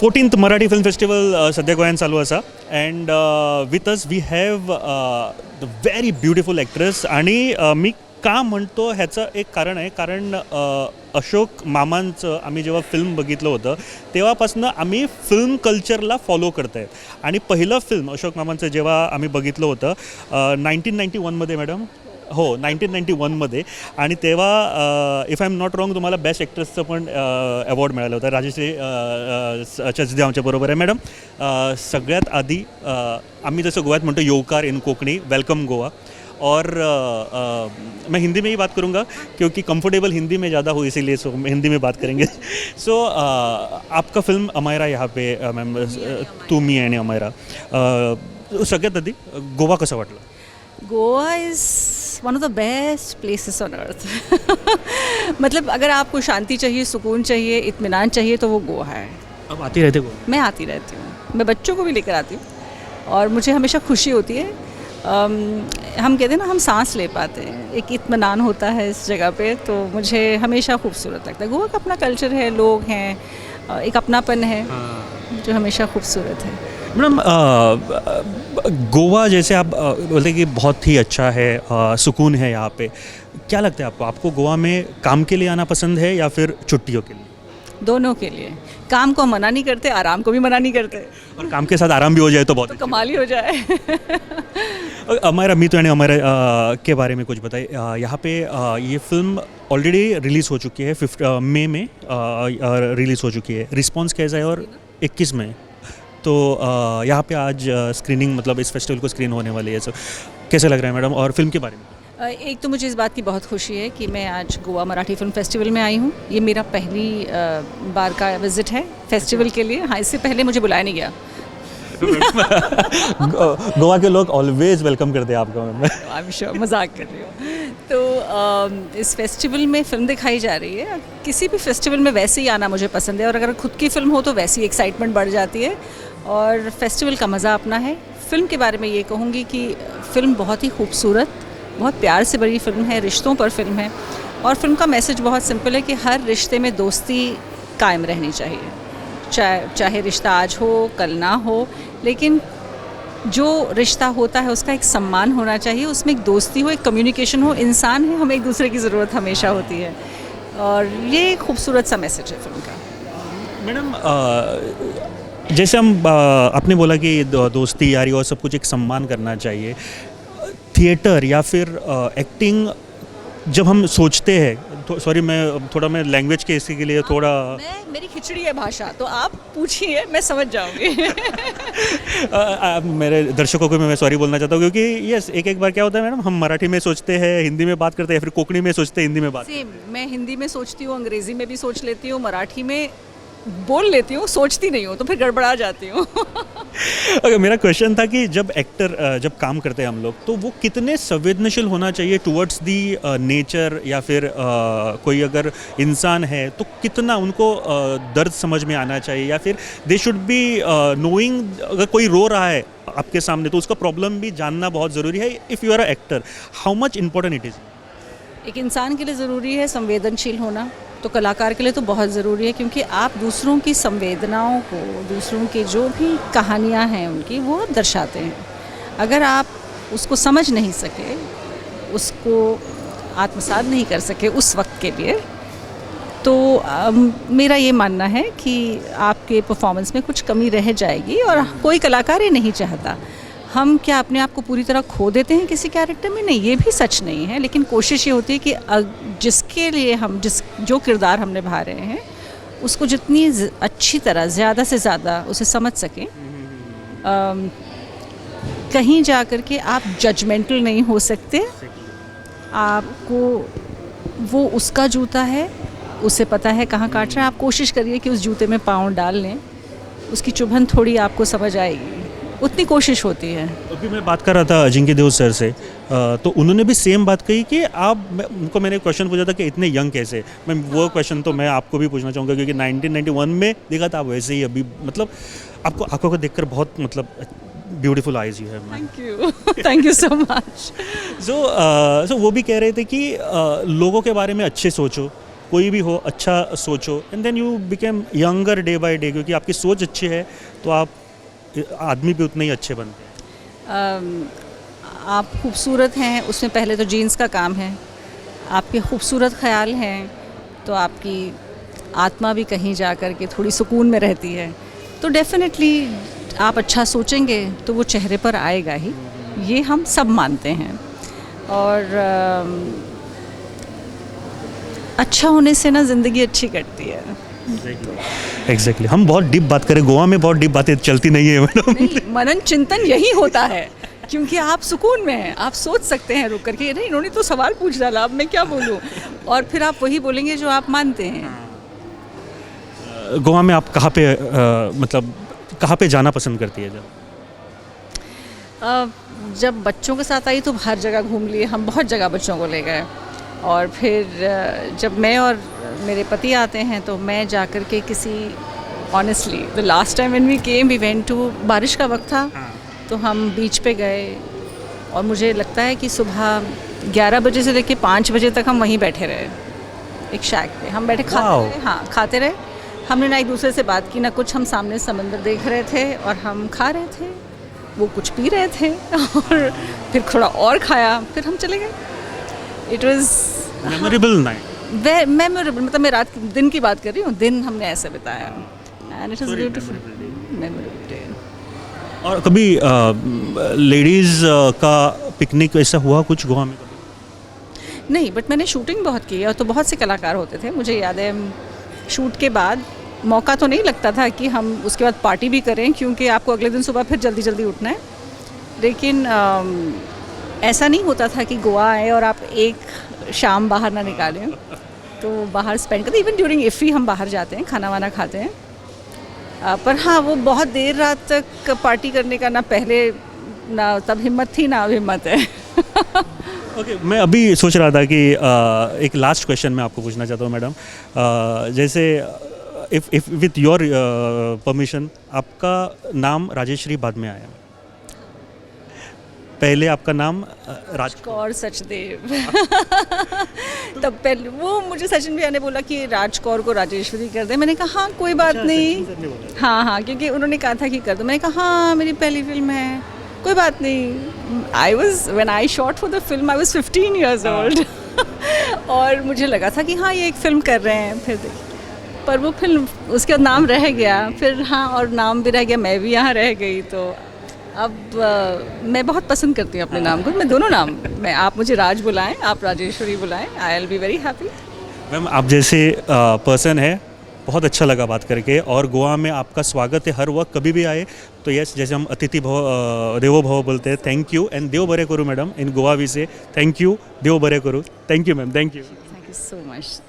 14th Marathi film festival सध्या गोंयांत चालू आसा and with us we have the very beautiful actress आणि मी का म्हणतो ह्याचं एक कारण आहे कारण अशोक मामांचं आम्ही जेव्हा फिल्म बघितलं होतं तेव्हापासून आम्ही फिल्म कल्चरला फॉलो करत आहे आणि पहिलं फिल्म अशोक मामांचं जेव्हा आम्ही बघितलं होतं 1991मध्ये मॅडम हो 1991मध्ये आणि तेव्हा if I am not wrong तुम्हाला बेस्ट ॲक्ट्रेसचं पण अवॉर्ड मिळालं होतं राजश्री चचदे आमच्याबरोबर आहे मॅडम सगळ्यात आधी आम्ही जसं गोव्यात म्हणतो योकार इन कोकणी वेलकम गोवा और मैं हिंदी में ही बात करूँगा क्योंकि कंफर्टेबल हिंदी में ज़्यादा हो इसीलिए सो हिंदी में बात करेंगे सो आपका फिल्म अमायरा यहाँ पे मैम तू मी आणि अमायरा सगळ्यात आधी गोवा कसं वाटलं Goa is one of the best places on earth मतलब अगर आपको शांति चाहिए सुकून चाहिए इत्मीनान चाहिए तो वो गोवा है। अब आती रहते गोवा मैं आती रहती हूँ मैं बच्चों को भी लेकर आती हूँ और मुझे हमेशा खुशी होती है हम कहते हैं ना हम सांस ले पाते हैं एक इत्मीनान होता है इस जगह पे तो मुझे हमेशा खूबसूरत लगता है। गोवा का अपना कल्चर है लोग हैं एक अपनापन है जो हमेशा खूबसूरत है। मैडम गोवा जैसे आप बोलते कि बहुत ही अच्छा है सुकून है यहाँ पे क्या लगता है आपको गोवा में काम के लिए आना पसंद है या फिर छुट्टियों के लिए दोनों के लिए काम को मना नहीं करते आराम को भी मना नहीं करते और काम के साथ आराम भी हो जाए तो बहुत तो कमाल ही हो जाए। अमायरा मीतू यानी अमायरा के बारे में कुछ बताइए यहाँ पे ये फिल्म ऑलरेडी रिलीज़ हो चुकी है 5 मई में रिलीज़ हो चुकी है रिस्पॉन्स कैसा है और 21 में तो यहाँ पे आज स्क्रीनिंग मतलब इस फेस्टिवल को स्क्रीन होने वाली है सो कैसे लग रहा है मैडम और फिल्म के बारे में एक तो मुझे इस बात की बहुत खुशी है कि मैं आज गोवा मराठी फिल्म फेस्टिवल में आई हूँ ये मेरा पहली बार का विज़िट है फेस्टिवल के लिए। हाँ इससे पहले मुझे बुलाया नहीं गया गोवा के लोग ऑलवेज वेलकम करते हैं आपको आई एम श्योर मजाक कर रही हूँ। तो इस फेस्टिवल में फ़िल्म दिखाई जा रही है किसी भी फेस्टिवल में वैसे ही आना मुझे पसंद है और अगर खुद की फ़िल्म हो तो वैसी एक्साइटमेंट बढ़ जाती है और फेस्टिवल का मज़ा अपना है। फ़िल्म के बारे में ये कहूँगी कि फ़िल्म बहुत ही खूबसूरत बहुत प्यार से भरी फिल्म है रिश्तों पर फिल्म है और फिल्म का मैसेज बहुत सिंपल है कि हर रिश्ते में दोस्ती कायम रहनी चाहिए चाहे रिश्ता आज हो कल ना हो लेकिन जो रिश्ता होता है उसका एक सम्मान होना चाहिए उसमें एक दोस्ती हो एक कम्युनिकेशन हो इंसान है हमें एक दूसरे की ज़रूरत हमेशा होती है और ये एक खूबसूरत सा मैसेज है फिल्म का। मैडम जैसे हम आपने बोला कि दोस्ती यारी और सब कुछ एक सम्मान करना चाहिए थिएटर या फिर एक्टिंग जब हम सोचते हैं सॉरी मैं लैंग्वेज के इसके लिए थोड़ा मेरी खिचड़ी है भाषा तो आप पूछिए मैं समझ जाऊंगी मेरे दर्शकों को मैं सॉरी बोलना चाहता हूँ क्योंकि यस एक बार क्या होता है मैडम हम मराठी में सोचते हैं हिंदी में बात करते हैं या फिर कोंकणी में सोचते हैं हिंदी में बात सेम मैं हिंदी में सोचती हूँ अंग्रेज़ी में भी सोच लेती हूँ मराठी में बोल लेती हूँ सोचती नहीं हूँ तो फिर गड़बड़ा जाती हूँ। ओके मेरा क्वेश्चन था कि जब एक्टर जब काम करते हैं हम लोग तो वो कितने संवेदनशील होना चाहिए टुवर्ड्स दी नेचर या फिर कोई अगर इंसान है तो कितना उनको दर्द समझ में आना चाहिए या फिर दे शुड बी नोइंग अगर कोई रो रहा है आपके सामने तो उसका प्रॉब्लम भी जानना बहुत ज़रूरी है if you are a actor how much important it is. एक इंसान के लिए ज़रूरी है संवेदनशील होना तो कलाकार के लिए तो बहुत ज़रूरी है क्योंकि आप दूसरों की संवेदनाओं को दूसरों की जो भी कहानियाँ हैं उनकी वो आप दर्शाते हैं। अगर आप उसको समझ नहीं सके उसको आत्मसात नहीं कर सके उस वक्त के लिए तो मेरा ये मानना है कि आपके परफॉर्मेंस में कुछ कमी रह जाएगी और कोई कलाकार ये नहीं चाहता। हम क्या अपने आप को पूरी तरह खो देते हैं किसी कैरेक्टर में नहीं ये भी सच नहीं है लेकिन कोशिश ये होती है कि जिसके लिए हम जो किरदार हम निभा रहे हैं उसको जितनी अच्छी तरह ज़्यादा से ज़्यादा उसे समझ सकें कहीं जा कर के आप जजमेंटल नहीं हो सकते। आपको वो उसका जूता है उसे पता है कहाँ काट रहा है आप कोशिश करिए कि उस जूते में पाँव डाल लें उसकी चुभन थोड़ी आपको समझ आएगी उतनी कोशिश होती है। अभी मैं बात कर रहा था अजिंक्य देव सर से तो उन्होंने भी सेम बात कही कि उनको मैंने क्वेश्चन पूछा था कि इतने यंग कैसे मैं वो क्वेश्चन तो मैं आपको भी पूछना चाहूँगा क्योंकि 1991 में देखा था आप वैसे ही अभी मतलब आपको आंखों को देखकर बहुत मतलब beautiful eyes you have. Thank you so much. So वो भी कह रहे थे कि लोगों के बारे में अच्छे सोचो कोई भी हो अच्छा सोचो and then you became younger day by day, क्योंकि आपकी सोच अच्छी है तो आप आदमी भी उतने ही अच्छे बनते हैं। आप खूबसूरत हैं, उसमें पहले तो जीन्स का काम है। आपके खूबसूरत ख्याल हैं तो आपकी आत्मा भी कहीं जा कर के थोड़ी सुकून में रहती है। तो डेफिनेटली आप अच्छा सोचेंगे तो वो चेहरे पर आएगा ही, ये हम सब मानते हैं। और अच्छा होने से ना ज़िंदगी अच्छी कटती है। एग्जैक्टली हम बहुत डीप बात करें, गोवा में बहुत डीप बातें चलती नहीं है मैडम। नहीं, मनन चिंतन यही होता है, क्योंकि आप सुकून में हैं, आप सोच सकते हैं रुक करके, नहीं इन्होंने तो सवाल पूछ डाला, अब मैं क्या बोलूं, और फिर आप वही बोलेंगे जो आप मानते हैं। गोवा में आप कहाँ पे मतलब कहाँ पे जाना पसंद करती है जब बच्चों के साथ आई तो हर जगह घूम लिए, हम बहुत जगह बच्चों को ले गए। और फिर जब मैं और मेरे पति आते हैं तो मैं जा कर के किसी, honestly the last time when we came we went to, बारिश का वक्त था तो हम बीच पे गए और मुझे लगता है कि सुबह 11 बजे से लेके 5 बजे तक हम वहीं बैठे रहे, एक शैक पे हम बैठे खाते रहे। हाँ, खाते रहे, हमने ना एक दूसरे से बात की ना कुछ, हम सामने समंदर देख रहे थे और हम खा रहे थे, वो कुछ पी रहे थे और फिर थोड़ा और खाया, फिर हम चले गए। It was memorable night. Memorable, मतलब मैं दिन की बात कर रही हूँ, दिन हमने ऐसे बिताया and it was beautiful, memorable day. और कभी लेडीज़ का पिकनिक ऐसा हुआ कुछ गोवा में? नहीं, बट मैंने शूटिंग बहुत की है और तो बहुत से कलाकार होते थे। मुझे याद है शूट के बाद मौका तो नहीं लगता था कि हम उसके बाद पार्टी भी करें, क्योंकि आपको अगले दिन सुबह फिर जल्दी जल्दी उठना है। लेकिन ऐसा नहीं होता था कि गोवा आए और आप एक शाम बाहर ना निकालें, तो बाहर स्पेंड करते। इवन ड्यूरिंग इफ़ी हम बाहर जाते हैं, खाना वाना खाते हैं। पर हाँ, वो बहुत देर रात तक पार्टी करने का ना पहले ना तब हिम्मत थी ना अब हिम्मत है। ओके, मैं अभी सोच रहा था कि एक लास्ट क्वेश्चन मैं आपको पूछना चाहता हूँ मैडम। जैसे इफ विथ योर परमिशन, आपका नाम राजेश्री बाद में आया, पहले आपका नाम राजकौर सचदेव। तब पहले वो मुझे सचिन भैया ने बोला कि राजकौर को राजेश्वरी कर दे, मैंने कहा हाँ कोई बात नहीं, हाँ, क्योंकि उन्होंने कहा था कि कर दो, मैंने कहा हाँ मेरी पहली फिल्म है, कोई बात नहीं। When I shot for the film I was 15 years old और मुझे लगा था कि हाँ ये एक फ़िल्म कर रहे हैं, फिर देखिए, पर वो फिल्म उसके बाद नाम रह गया, फिर हाँ और नाम भी रह गया, मैं भी यहाँ रह गई। तो अब मैं बहुत पसंद करती हूँ अपने नाम को, मैं दोनों नाम, मैं आप मुझे राज बुलाएं, आप राजेश्वरी बुलाएं, I will be very happy. Ma'am आप जैसे पर्सन है, बहुत अच्छा लगा बात करके, और गोवा में आपका स्वागत है हर वक्त, कभी भी आए तो यस, जैसे हम अतिथि भव देवो भव बोलते हैं, थैंक यू एंड देव बरे करू मैडम, इन गोवा वी से थैंक यू, देव बरे करू, thank you ma'am, thank you so much.